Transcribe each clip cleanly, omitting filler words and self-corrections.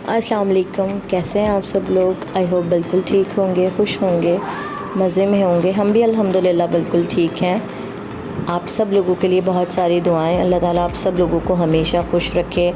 अस्सलाम वालेकुम। कैसे हैं आप सब लोग? आई होप बिल्कुल ठीक होंगे, खुश होंगे, मज़े में होंगे। हम भी अल्हम्दुलिल्लाह बिल्कुल ठीक हैं। आप सब लोगों के लिए बहुत सारी दुआएं। अल्लाह ताला आप सब लोगों को हमेशा खुश रखे,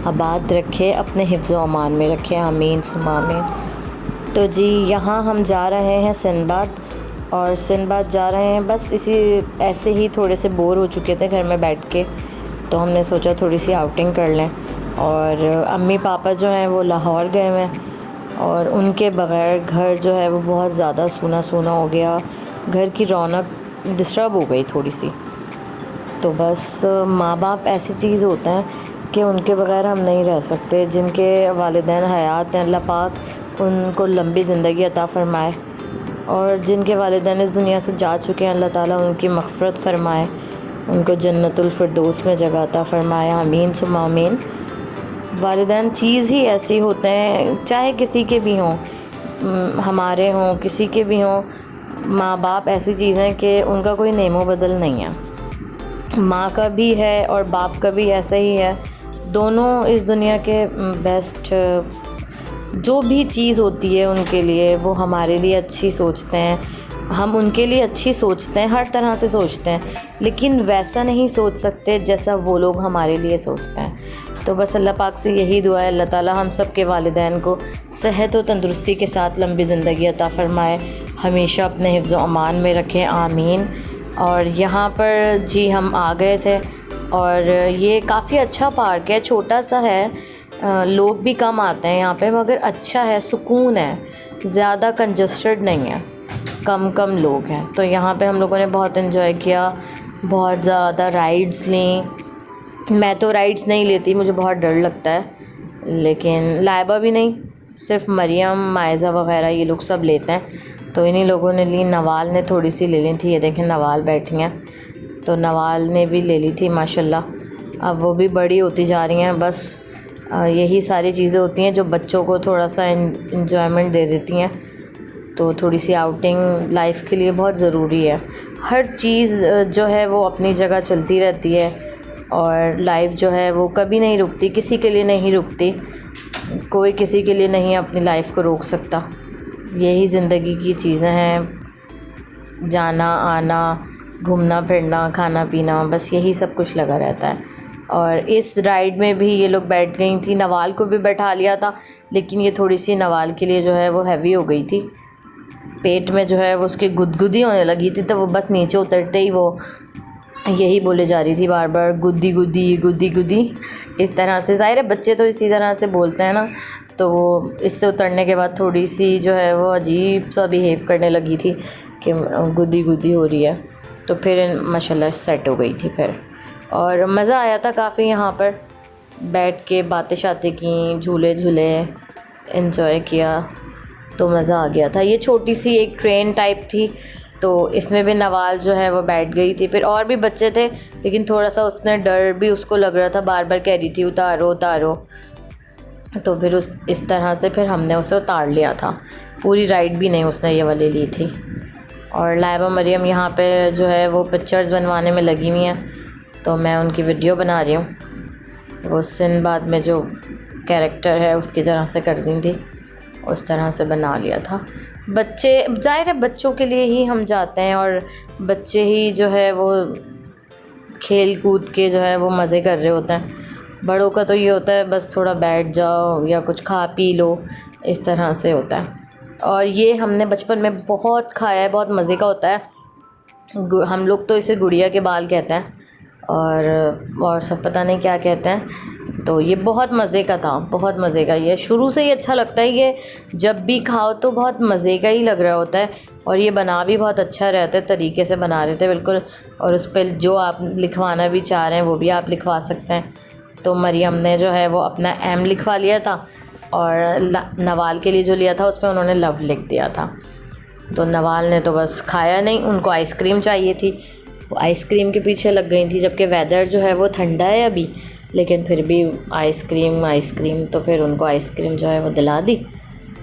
आबाद रखे, अपने हिफ्ज़ व अमान में रखे। आमीन सुम्मा आमीन। तो जी यहाँ हम जा रहे हैं सिंदबाद, और सिंदबाद जा रहे हैं बस इसी ऐसे ही थोड़े से बोर हो चुके थे घर में बैठ के, तो हमने सोचा थोड़ी सी आउटिंग कर लें। और अम्मी पापा जो हैं वो लाहौर गए हुए हैं, और उनके बग़ैर घर जो है वो बहुत ज़्यादा सूना सूना हो गया। घर की रौनक डिस्टर्ब हो गई थोड़ी सी। तो बस माँ बाप ऐसी चीज़ होते हैं कि उनके बग़ैर हम नहीं रह सकते। जिनके वालिदैन हयात हैं, अल्लाह पाक उनको लंबी ज़िंदगी अता फ़रमाए, और जिनके वालिदैन इस दुनिया से जा चुके हैं अल्लाह ताला उनकी मग़फ़िरत फ़रमाए, उनको जन्नतुल फ़िरदौस में जगह अता फ़रमाए। आमीन सुम्मा आमीन। वालिदैन चीज़ ही ऐसी होते हैं, चाहे किसी के भी हों, हमारे हों, किसी के भी हों। माँ बाप ऐसी चीज़ हैं कि उनका कोई नेमो बदल नहीं है। माँ का भी है और बाप का भी ऐसा ही है। दोनों इस दुनिया के बेस्ट, जो भी चीज़ होती है उनके लिए वो हमारे लिए अच्छी सोचते हैं, हम उनके लिए अच्छी सोचते हैं, हर तरह से सोचते हैं, लेकिन वैसा नहीं सोच सकते जैसा वो लोग हमारे लिए सोचते हैं। तो बस अल्लाह पाक से यही दुआ है, अल्लाह ताला हम सब के वालिदैन को सेहत और तंदुरुस्ती के साथ लंबी ज़िंदगी अता फ़रमाए, हमेशा अपने हिफ्ज़ व अमान में रखें। आमीन। और यहाँ पर जी हम आ गए थे, और ये काफ़ी अच्छा पार्क है, छोटा सा है, लोग भी कम आते हैं यहाँ पे, मगर अच्छा है, सुकून है, ज़्यादा कंजस्टेड नहीं है, कम कम लोग हैं। तो यहाँ पे हम लोगों ने बहुत इन्जॉय किया, बहुत ज़्यादा राइड्स ली। मैं तो राइड्स नहीं लेती, मुझे बहुत डर लगता है, लेकिन लाइबा भी नहीं, सिर्फ मरियम, मायज़ा वग़ैरह ये लोग सब लेते हैं, तो इन्हीं लोगों ने ली। नवाल ने थोड़ी सी ले ली थी, ये देखें नवाल बैठी हैं, तो नवाल ने भी ले ली थी माशाल्लाह। अब वो भी बड़ी होती जा रही हैं। बस यही सारी चीज़ें होती हैं जो बच्चों को थोड़ा सा इंजॉयमेंट दे देती हैं। तो थोड़ी सी आउटिंग लाइफ के लिए बहुत ज़रूरी है। हर चीज़ जो है वो अपनी जगह चलती रहती है, और लाइफ जो है वो कभी नहीं रुकती, किसी के लिए नहीं रुकती, कोई किसी के लिए नहीं अपनी लाइफ को रोक सकता। यही ज़िंदगी की चीज़ें हैं, जाना आना, घूमना फिरना, खाना पीना, बस यही सब कुछ लगा रहता है। और इस राइड में भी ये लोग बैठ गई थी, नवाल को भी बैठा लिया था, लेकिन ये थोड़ी सी नवाल के लिए जो है वो हैवी हो गई थी, पेट में जो है वो उसकी गुदगुदी होने लगी थी, तो वो बस नीचे उतरते ही वो यही बोले जा रही थी बार बार, गुद्दी गुद्दी गुद्दी गुद्दी, इस तरह से। ज़ाहिर है बच्चे तो इसी तरह से बोलते हैं ना, तो वो इससे उतरने के बाद थोड़ी सी जो है वो अजीब सा बिहेव करने लगी थी कि गुद्दी गुद्दी हो रही है। तो फिर माशाल्लाह सेट हो गई थी फिर, और मज़ा आया था काफ़ी। यहाँ पर बैठ के बातें शातें की, झूले झूले एंजॉय किया, तो मज़ा आ गया था। ये छोटी सी एक ट्रेन टाइप थी, तो इसमें भी नवाल जो है वो बैठ गई थी। फिर और भी बच्चे थे, लेकिन थोड़ा सा उसने डर भी उसको लग रहा था, बार बार कह रही थी उतारो उतारो, तो फिर इस तरह से फिर हमने उसे उतार लिया था। पूरी राइड भी नहीं उसने ये वाली ली थी। और लाइबा मरियम यहाँ पे जो है वो पिक्चर्स बनवाने में लगी हुई हैं, तो मैं उनकी वीडियो बना रही हूँ। वो सिंदबाद में जो कैरेक्टर है उसकी तरह से कर रही थी, उस तरह से बना लिया था। बच्चे, ज़ाहिर है बच्चों के लिए ही हम जाते हैं, और बच्चे ही जो है वो खेल कूद के जो है वो मज़े कर रहे होते हैं। बड़ों का तो ये होता है बस थोड़ा बैठ जाओ या कुछ खा पी लो, इस तरह से होता है। और ये हमने बचपन में बहुत खाया है, बहुत मज़े का होता है। हम लोग तो इसे गुड़िया के बाल कहते हैं, और सब पता नहीं क्या कहते हैं। तो ये बहुत मज़े का था, बहुत मज़े का। ये शुरू से ही अच्छा लगता है, ये जब भी खाओ तो बहुत मज़े का ही लग रहा होता है। और ये बना भी बहुत अच्छा रहता है, तरीके से बना रहे थे बिल्कुल। और उस पर जो आप लिखवाना भी चाह रहे हैं वो भी आप लिखवा सकते हैं। तो मरियम ने जो है वो अपना एम लिखवा लिया था, और नवाल के लिए जो लिया था उस पर उन्होंने लव लिख दिया था। तो नवाल ने तो बस खाया नहीं, उनको आइसक्रीम चाहिए थी, वो आइसक्रीम के पीछे लग गई थी, जबकि वेदर जो है वो ठंडा है अभी, लेकिन फिर भी आइसक्रीम आइसक्रीम, तो फिर उनको आइसक्रीम जो है वो दिला दी।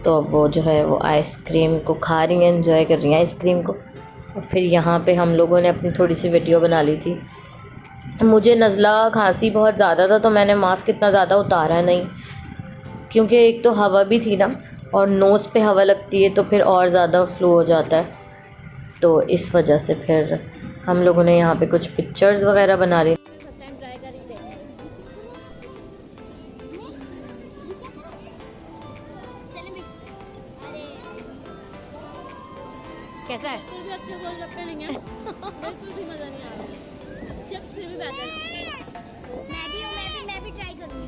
तो अब वो जो है वो आइसक्रीम को खा रही हैं, एंजॉय कर रही हैं आइसक्रीम को। और फिर यहाँ पे हम लोगों ने अपनी थोड़ी सी वीडियो बना ली थी। मुझे नज़ला खांसी बहुत ज़्यादा था, तो मैंने मास्क इतना ज़्यादा उतारा नहीं क्योंकि एक तो हवा भी थी ना, और नोज़ पे हवा लगती है तो फिर और ज़्यादा फ्लू हो जाता है। तो इस वजह से फिर हम लोगों ने यहाँ पे कुछ पिक्चर्स वगैरह बना ली। कैसा है? बिल्कुल भी अच्छे गोलगप्पे नहीं है। बिल्कुल भी मज़ा नहीं आ रहा। चिप्स फिर भी बेहतर है। मैं भी ट्राई करूँगी।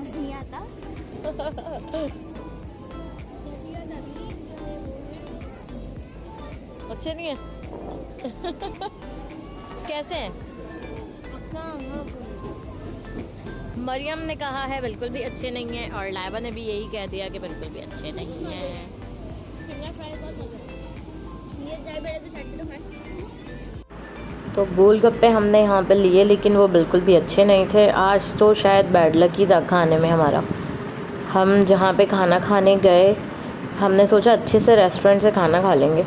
नहीं आता। अच्छे नहीं है? कैसे हैं? मरियम ने कहा है बिल्कुल भी अच्छे नहीं हैं, और लाइबा ने भी यही कह दिया कि बिल्कुल भी अच्छे नहीं हैं। तो गोलगप्पे हमने यहाँ पे लिए, लेकिन वो बिल्कुल भी अच्छे नहीं थे। आज तो शायद बैड लक ही था खाने में हमारा। हम जहाँ पे खाना खाने गए, हमने सोचा अच्छे से रेस्टोरेंट से खाना खा लेंगे,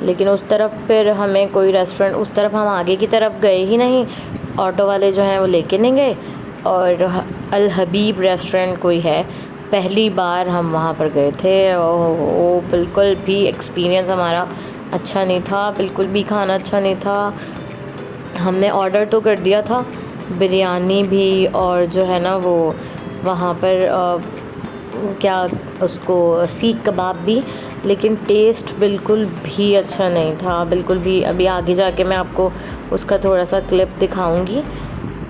लेकिन उस तरफ फिर हमें कोई रेस्टोरेंट, उस तरफ हम आगे की तरफ गए ही नहीं। ऑटो वाले जो हैं वो लेके नहीं गए। और अल हबीब रेस्टोरेंट कोई है, पहली बार हम वहाँ पर गए थे, और वो बिल्कुल भी एक्सपीरियंस हमारा अच्छा नहीं था, बिल्कुल भी खाना अच्छा नहीं था। हमने ऑर्डर तो कर दिया था बिरयानी भी, और जो है ना वो वहाँ पर क्या उसको सीख कबाब भी, लेकिन टेस्ट बिल्कुल भी अच्छा नहीं था, बिल्कुल भी। अभी आगे जाके मैं आपको उसका थोड़ा सा क्लिप दिखाऊंगी।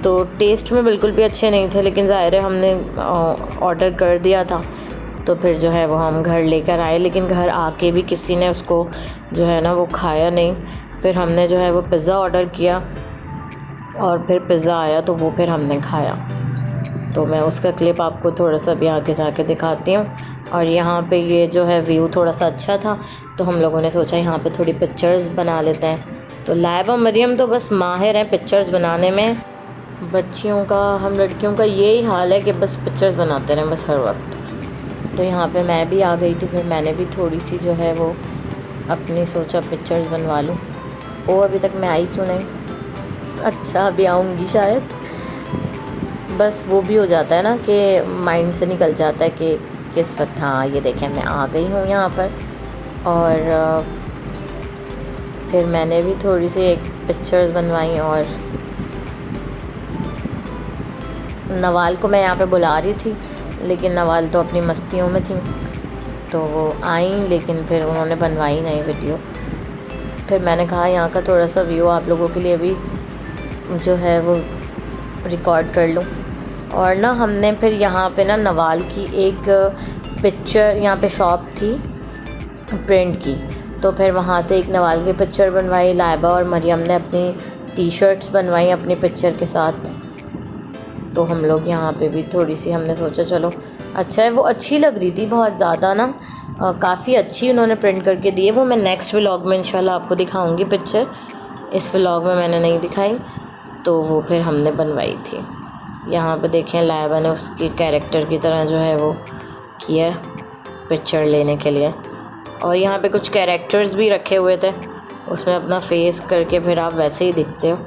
तो टेस्ट में बिल्कुल भी अच्छे नहीं थे, लेकिन ज़ाहिर है हमने ऑर्डर कर दिया था, तो फिर जो है वो हम घर लेकर आए, लेकिन घर आके भी किसी ने उसको जो है ना वो खाया नहीं। फिर हमने जो है वो पिज़्ज़ा ऑर्डर किया, और फिर पिज़्ज़ा आया तो वो फिर हमने खाया। तो मैं उसका क्लिप आपको थोड़ा सा भी आगे जाके दिखाती हूँ। और यहाँ पे ये जो है व्यू थोड़ा सा अच्छा था, तो हम लोगों ने सोचा यहाँ पे थोड़ी पिक्चर्स बना लेते हैं। तो लाइबा मरियम तो बस माहिर हैं पिक्चर्स बनाने में। बच्चियों का, हम लड़कियों का यही हाल है कि बस पिक्चर्स बनाते रहें बस हर वक्त। तो यहाँ पे मैं भी आ गई थी, फिर मैंने भी थोड़ी सी जो है वो अपनी सोचा पिक्चर्स बनवा लूँ। वो अभी तक मैं आई क्यों नहीं? अच्छा, अभी आऊँगी शायद। बस वो भी हो जाता है ना कि माइंड से निकल जाता है कि किस वक्त। हाँ, ये देखें मैं आ गई हूँ यहाँ पर। और फिर मैंने भी थोड़ी सी एक पिक्चर्स बनवाई, और नवाल को मैं यहाँ पे बुला रही थी, लेकिन नवाल तो अपनी मस्तियों में थी, तो वो आई, लेकिन फिर उन्होंने बनवाई नहीं वीडियो। फिर मैंने कहा यहाँ का थोड़ा सा व्यू आप लोगों के लिए भी जो है वो रिकॉर्ड कर लूँ। और ना हमने फिर यहाँ पे ना नवाल की एक पिक्चर, यहाँ पे शॉप थी प्रिंट की, तो फिर वहाँ से एक नवाल की पिक्चर बनवाई। लाइबा और मरियम ने अपनी टी शर्ट्स बनवाई अपनी पिक्चर के साथ। तो हम लोग यहाँ पे भी थोड़ी सी हमने सोचा चलो अच्छा है। वो अच्छी लग रही थी बहुत ज़्यादा ना, काफ़ी अच्छी उन्होंने प्रिंट करके दी है। वो मैं नेक्स्ट व्लॉग में इंशाल्लाह आपको दिखाऊंगी पिक्चर, इस व्लॉग में मैंने नहीं दिखाई। तो वो फिर हमने बनवाई थी। यहाँ पे देखें लाइबा ने उसकी कैरेक्टर की तरह जो है वो किया पिक्चर लेने के लिए। और यहाँ पे कुछ कैरेक्टर्स भी रखे हुए थे, उसमें अपना फेस करके फिर आप वैसे ही दिखते हो।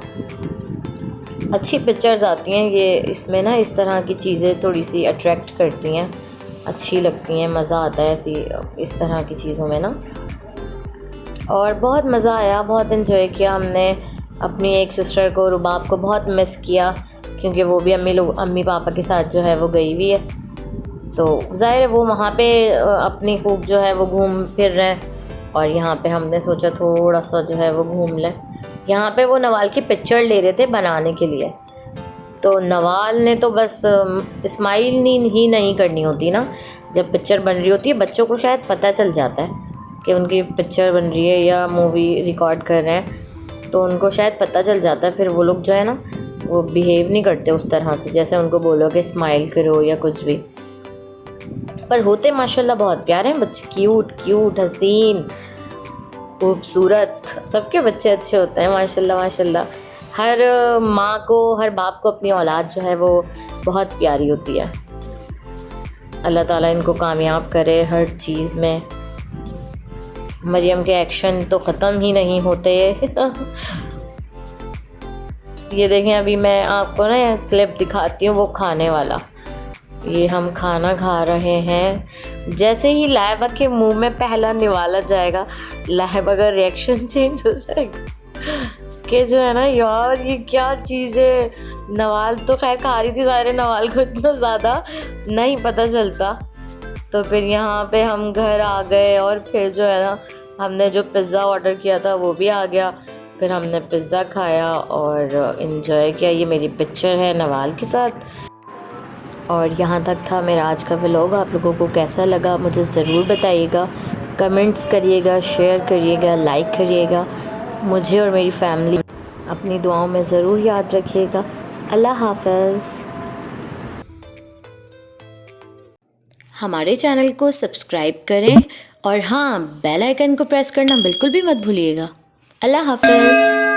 अच्छी पिक्चर्स आती हैं ये, इसमें ना इस तरह की चीज़ें थोड़ी सी अट्रैक्ट करती हैं, अच्छी लगती हैं, मज़ा आता है ऐसी इस तरह की चीज़ों में ना। और बहुत मज़ा आया, बहुत इन्जॉय किया हमने। अपनी एक सिस्टर को, रुबाब को बहुत मिस किया, क्योंकि वो भी अम्मी पापा के साथ जो है वो गई हुई है। तो ज़ाहिर है वो वहाँ पे अपनी खूब जो है वो घूम फिर रहे हैं, और यहाँ पे हमने सोचा थोड़ा सा जो है वो घूम लें। यहाँ पे वो नवाल की पिक्चर ले रहे थे बनाने के लिए, तो नवाल ने तो बस स्माइल ही नहीं करनी होती ना जब पिक्चर बन रही होती है। बच्चों को शायद पता चल जाता है कि उनकी पिक्चर बन रही है या मूवी रिकॉर्ड कर रहे हैं, तो उनको शायद पता चल जाता है। फिर वो लोग जो है ना वो बिहेव नहीं करते उस तरह से जैसे उनको बोलो कि स्माइल करो या कुछ भी। पर होते माशाल्लाह बहुत प्यारे हैं बच्चे, क्यूट क्यूट, हसीन, खूबसूरत। सबके बच्चे अच्छे होते हैं माशाल्लाह माशाल्लाह। हर माँ को, हर बाप को अपनी औलाद जो है वो बहुत प्यारी होती है। अल्लाह ताला इनको कामयाब करे हर चीज़ में। मरियम के एक्शन तो ख़त्म ही नहीं होते। ये देखें, अभी मैं आपको ना ये क्लिप दिखाती हूँ वो खाने वाला। ये हम खाना खा रहे हैं। जैसे ही लाइबा के मुंह में पहला निवाला जाएगा, लाइबा का रिएक्शन चेंज हो जाएगा कि जो है ना यार ये क्या चीज़ है। नवाल तो खैर खा रही थी, सारे नवाल को इतना ज़्यादा नहीं पता चलता। तो फिर यहाँ पे हम घर आ गए और फिर जो है ना हमने जो पिज़्ज़ा ऑर्डर किया था वो भी आ गया। फिर हमने पिज़्ज़ा खाया और इन्जॉय किया। ये मेरी पिक्चर है नवाल के साथ। और यहाँ तक था मेरा आज का व्लॉग। आप लोगों को कैसा लगा मुझे ज़रूर बताइएगा, कमेंट्स करिएगा, शेयर करिएगा, लाइक करिएगा। मुझे और मेरी फैमिली अपनी दुआओं में ज़रूर याद रखिएगा। अल्लाह हाफ़िज़। हमारे चैनल को सब्सक्राइब करें और हाँ, बेल आइकन को प्रेस करना बिल्कुल भी मत भूलिएगा। अल्लाह हाफ़िज़।